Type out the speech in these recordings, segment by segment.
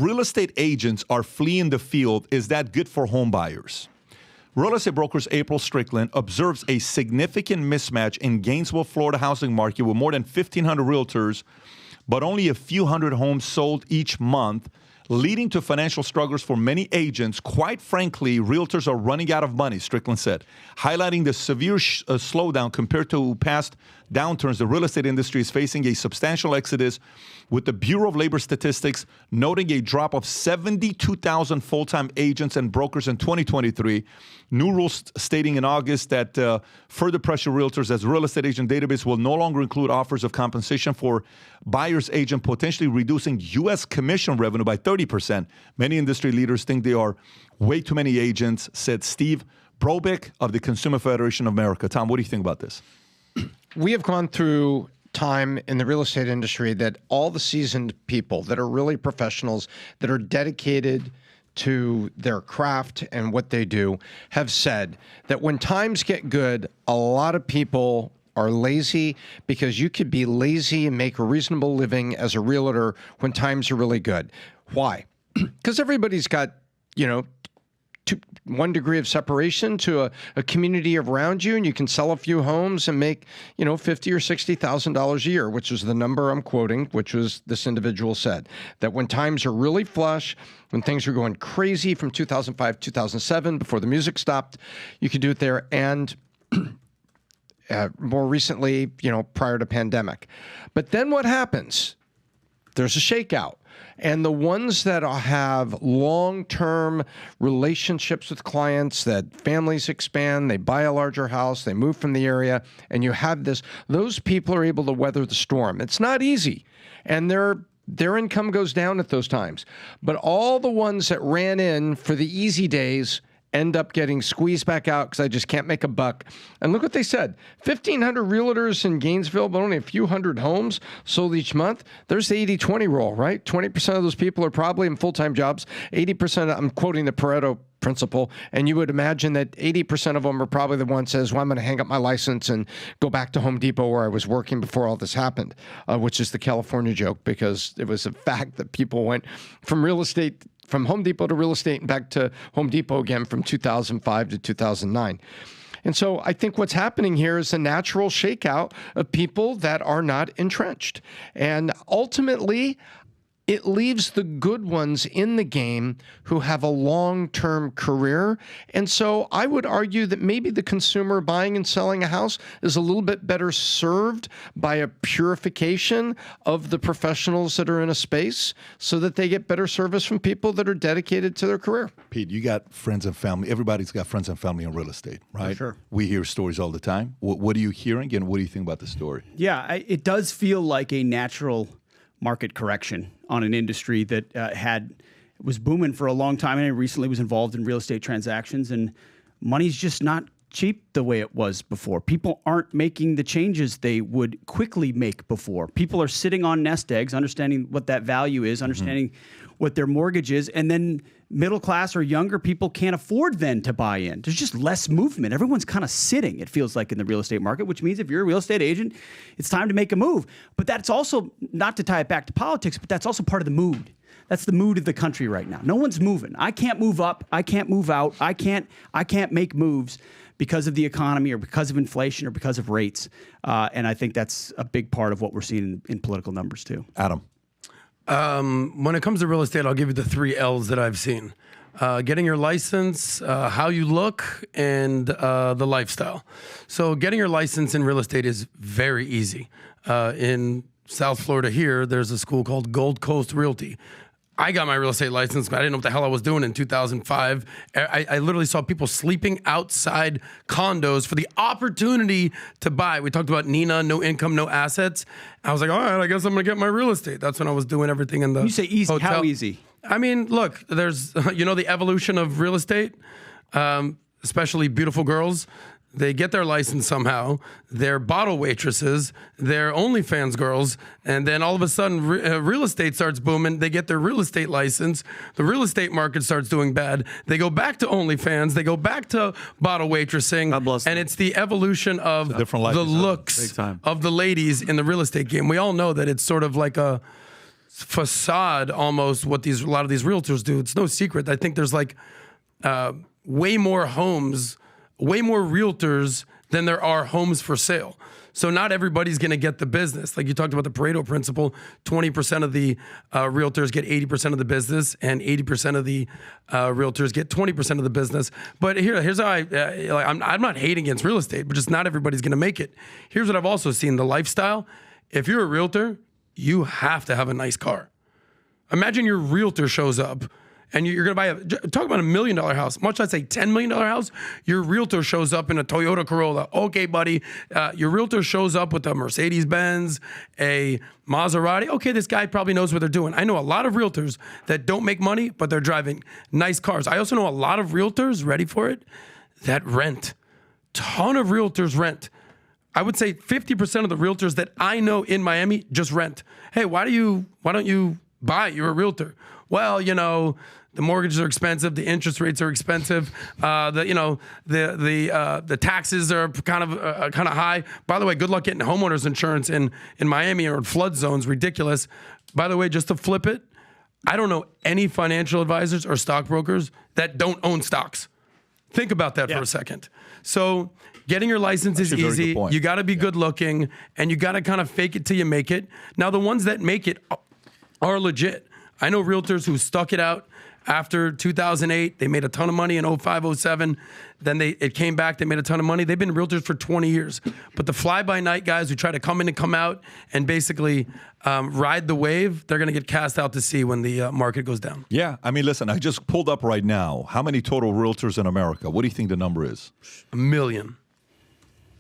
real estate agents are fleeing the field, is that good for home buyers? Real estate brokers April Strickland observes a significant mismatch in Gainesville, Florida housing market with more than 1,500 realtors, but only a few hundred homes sold each month, leading to financial struggles for many agents. Quite frankly, realtors are running out of money, Strickland said, highlighting the severe slowdown compared to past downturns. The real estate industry is facing a substantial exodus, with the Bureau of Labor Statistics noting a drop of 72,000 full-time agents and brokers in 2023. New rules stating in August that further pressure realtors as real estate agent database will no longer include offers of compensation for buyer's agent, potentially reducing U.S. commission revenue by 30%. Many industry leaders think there are way too many agents, said Steve Brobick of the Consumer Federation of America. Tom, what do you think about this? We have gone through time in the real estate industry that all the seasoned people that are really professionals, that are dedicated to their craft and what they do, have said that when times get good, a lot of people are lazy, because you could be lazy and make a reasonable living as a realtor when times are really good. Why? Because everybody's got, one degree of separation to a community around you, and you can sell a few homes and make, $50,000 or $60,000 a year, which is the number I'm quoting, which was this individual said, that when times are really flush, when things are going crazy from 2005, 2007, before the music stopped, you could do it there. And more recently, prior to pandemic. But then what happens? There's a shakeout. And the ones that have long-term relationships with clients, that families expand, they buy a larger house, they move from the area, and you have this, those people are able to weather the storm. It's not easy. And their income goes down at those times. But all the ones that ran in for the easy days end up getting squeezed back out because I just can't make a buck. And look what they said. 1,500 realtors in Gainesville, but only a few hundred homes sold each month. There's the 80-20 rule, right? 20% of those people are probably in full-time jobs. 80%, I'm quoting the Pareto principle, and you would imagine that 80% of them are probably the ones that says, well, I'm going to hang up my license and go back to Home Depot where I was working before all this happened, which is the California joke, because it was a fact that people went from Home Depot to real estate and back to Home Depot again from 2005 to 2009. And so I think what's happening here is a natural shakeout of people that are not entrenched. And ultimately, it leaves the good ones in the game who have a long-term career. And so I would argue that maybe the consumer buying and selling a house is a little bit better served by a purification of the professionals that are in a space, so that they get better service from people that are dedicated to their career. Pete, you got friends and family. Everybody's got friends and family in real estate, right? Sure. We hear stories all the time. What are you hearing, and what do you think about the story? Yeah, it does feel like a natural market correction on an industry that was booming for a long time, and recently was involved in real estate transactions, and money's just not cheap the way it was before. People aren't making the changes they would quickly make before. People are sitting on nest eggs, understanding what that value is, understanding what their mortgage is, and then middle class or younger people can't afford then to buy in. There's just less movement. Everyone's kind of sitting, it feels like, in the real estate market, which means if you're a real estate agent, it's time to make a move. But that's also, not to tie it back to politics, but that's also part of the mood. That's the mood of the country right now. No one's moving. I can't move up. I can't move out. I can't make moves because of the economy or because of inflation or because of rates. And I think that's a big part of what we're seeing in political numbers too. Adam. When it comes to real estate, I'll give you the 3 L's that I've seen. Getting your license, how you look, and the lifestyle. So getting your license in real estate is very easy. In South Florida here, there's a school called Gold Coast Realty. I got my real estate license, but I didn't know what the hell I was doing in 2005. I literally saw people sleeping outside condos for the opportunity to buy. We talked about Nina, no income, no assets. I was like, all right, I guess I'm going to get my real estate. That's when I was doing everything in the You say easy, hotel. How easy? I mean, look, there's, the evolution of real estate, especially beautiful girls. They get their license somehow. They're bottle waitresses. They're OnlyFans girls. And then all of a sudden, real estate starts booming. They get their real estate license. The real estate market starts doing bad. They go back to OnlyFans. They go back to bottle waitressing. God bless them. And it's the evolution of different life the is looks big time. of the ladies in the real estate game. We all know that it's sort of like a facade almost what a lot of these realtors do. It's no secret. I think there's like way more homes, way more realtors than there are homes for sale. So not everybody's going to get the business. Like you talked about the Pareto principle, 20% of the realtors get 80% of the business, and 80% of the realtors get 20% of the business. But here's how I'm not hating against real estate, but just not everybody's going to make it. Here's what I've also seen: the lifestyle. If you're a realtor, you have to have a nice car. Imagine your realtor shows up and you're going to talk about $1 million house, much less a $10 million house. Your realtor shows up in a Toyota Corolla. Okay, buddy. Your realtor shows up with a Mercedes-Benz, a Maserati. Okay, this guy probably knows what they're doing. I know a lot of realtors that don't make money, but they're driving nice cars. I also know a lot of realtors, ready for it, that rent. Ton of realtors rent. I would say 50% of the realtors that I know in Miami just rent. Hey, why don't you buy? You're a realtor. Well, the mortgages are expensive, the interest rates are expensive, the taxes are kind of high. By the way, good luck getting homeowners insurance in Miami or in flood zones. Ridiculous. By the way, just to flip it, I don't know any financial advisors or stockbrokers that don't own stocks. Think about that for a second. So getting your license is easy. You got to be good looking, and you got to kind of fake it till you make it. Now, the ones that make it are legit. I know realtors who stuck it out after 2008. They made a ton of money in 05, 07. Then it came back. They made a ton of money. They've been realtors for 20 years. But the fly-by-night guys who try to come in and come out and basically ride the wave, they're going to get cast out to sea when the market goes down. Yeah. I mean, listen, I just pulled up right now. How many total realtors in America? What do you think the number is? 1 million.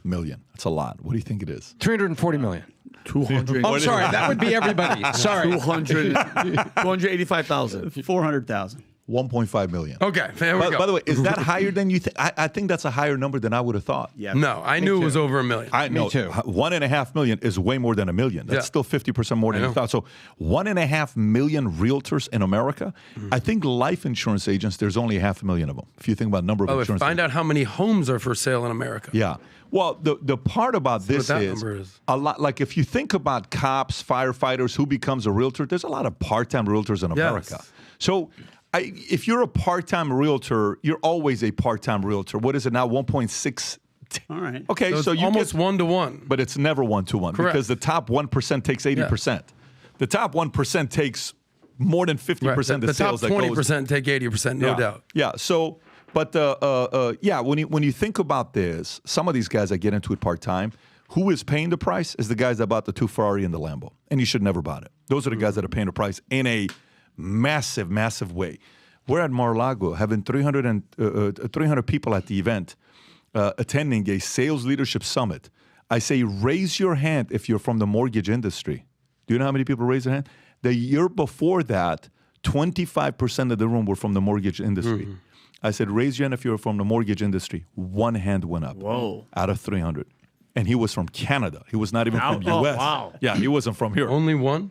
Million. That's a lot. What do you think it is? 340 million. 200. Oh, sorry. That would be everybody. Sorry. 285,000. 400,000. 1.5 million. Okay, there we go. By the way, is that higher than you think? I think that's a higher number than I would have thought. Yeah. No, I knew it was over 1 million. I know. Me too. 1.5 million is way more than 1 million. That's still 50% more than you thought. So 1.5 million realtors in America. I think life insurance agents, there's only 500,000 of them. If you think about number of insurance find out how many homes are for sale in America. Yeah. Well, the part about this is a lot. Like if you think about cops, firefighters, who becomes a realtor, there's a lot of part-time realtors in America. Yes. So if you're a part-time realtor, you're always a part-time realtor. What is it now? 1.6. All right. Okay, so you almost 1-to-1. But it's never 1-to-1 because the top 1% takes 80%. Yeah. The top 1% takes more than 50% of the sales. The top 20% take 80%, no doubt. Yeah. So. But when you think about this, some of these guys that get into it part-time, who is paying the price is the guys that bought the 2 Ferrari and the Lambo. And you should never buy it. Those are the guys that are paying the price in a massive, massive way. We're at Mar-a-Lago having 300 people at the event attending a sales leadership summit. I say raise your hand if you're from the mortgage industry. Do you know how many people raise their hand? The year before that, 25% of the room were from the mortgage industry. Mm-hmm. I said, raise your hand if you're from the mortgage industry. 1 hand went up. Whoa. Out of 300. And he was from Canada. He was not even from the U.S. Wow. Yeah, he wasn't from here. Only one?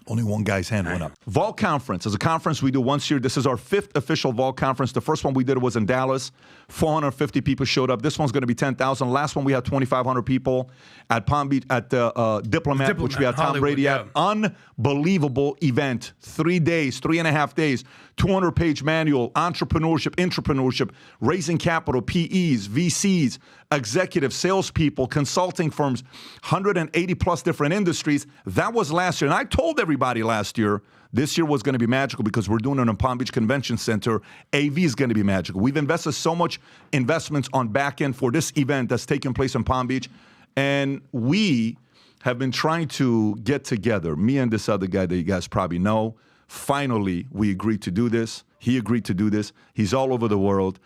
Only one guy's hand went up. Vault Conference is a conference we do once a year. This is our 5th official Vault Conference. The first one we did was in Dallas. 450 people showed up. This one's going to be 10,000. Last one we had 2,500 people at Palm Beach at Diplomat, which we had Tom Hollywood, Brady at. Unbelievable event. 3 days, 3.5 days. 200-page manual, entrepreneurship, raising capital, PEs, VCs, executives, salespeople, consulting firms, 180-plus different industries. That was last year. And I told everybody last year, this year was going to be magical because we're doing it in Palm Beach Convention Center. AV is going to be magical. We've invested so much investments on back end for this event that's taking place in Palm Beach. And we have been trying to get together, me and this other guy that you guys probably know. Finally, we agreed to do this. He agreed to do this. He's all over the world.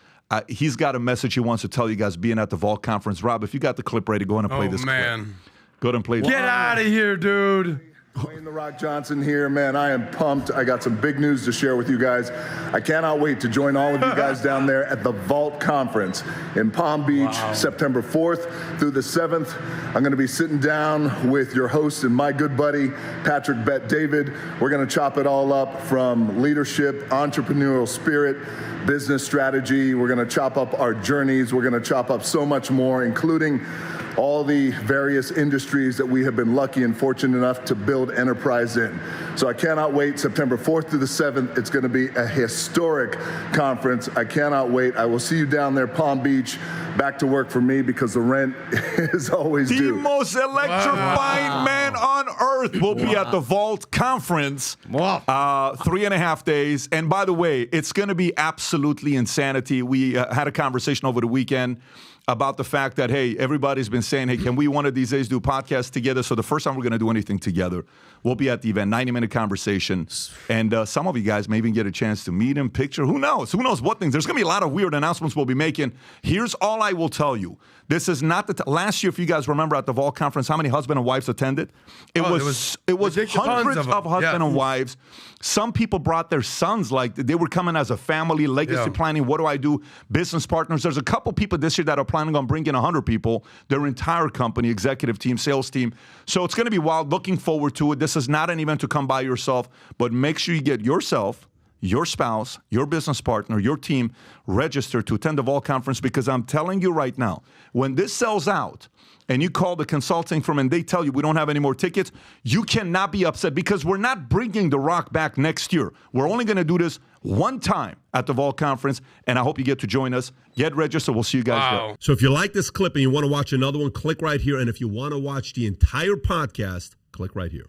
He's got a message he wants to tell you guys being at the Vault Conference. Rob, if you got the clip ready, go ahead and play this clip. Go ahead and play this. Get out of here, dude. Dwayne "The Rock" Johnson here, man. I am pumped. I got some big news to share with you guys. I cannot wait to join all of you guys down there at the Vault Conference in Palm Beach, September 4th through the 7th. I'm going to be sitting down with your host and my good buddy, Patrick Bet David. We're going to chop it all up from leadership, entrepreneurial spirit, business strategy. We're going to chop up our journeys. We're going to chop up so much more, including all the various industries that we have been lucky and fortunate enough to build enterprise in. So I cannot wait. September 4th through the 7th, it's going to be a historic conference. I cannot wait. I will see you down there, Palm Beach. Back to work for me because the rent is always The due. most electrifying man on earth will be at the Vault Conference. 3.5 days. And by the way, it's going to be absolutely insanity. We had a conversation over the weekend about the fact that, hey, everybody's been saying, hey, can we one of these days do podcasts together? So the first time we're going to do anything together, we'll be at the event, 90-minute conversation. And some of you guys may even get a chance to meet him, picture. Who knows? Who knows what things? There's going to be a lot of weird announcements we'll be making. Here's all I will tell you. This is not the last year, if you guys remember at the Vault Conference, how many husband and wives attended? It was hundreds of husband and wives. Some people brought their sons, like they were coming as a family, legacy planning. What do I do? Business partners. There's a couple people this year that are planning on bringing 100 people, their entire company, executive team, sales team. So it's going to be wild. Looking forward to it. This is not an event to come by yourself, but make sure you get yourself, your spouse, your business partner, your team registered to attend the Vault Conference, because I'm telling you right now, when this sells out and you call the consulting firm and they tell you we don't have any more tickets, you cannot be upset, because we're not bringing The Rock back next year. We're only going to do this one time at the Vault Conference, and I hope you get to join us. Get registered. We'll see you guys there. So if you like this clip and you want to watch another one, click right here. And if you want to watch the entire podcast, click right here.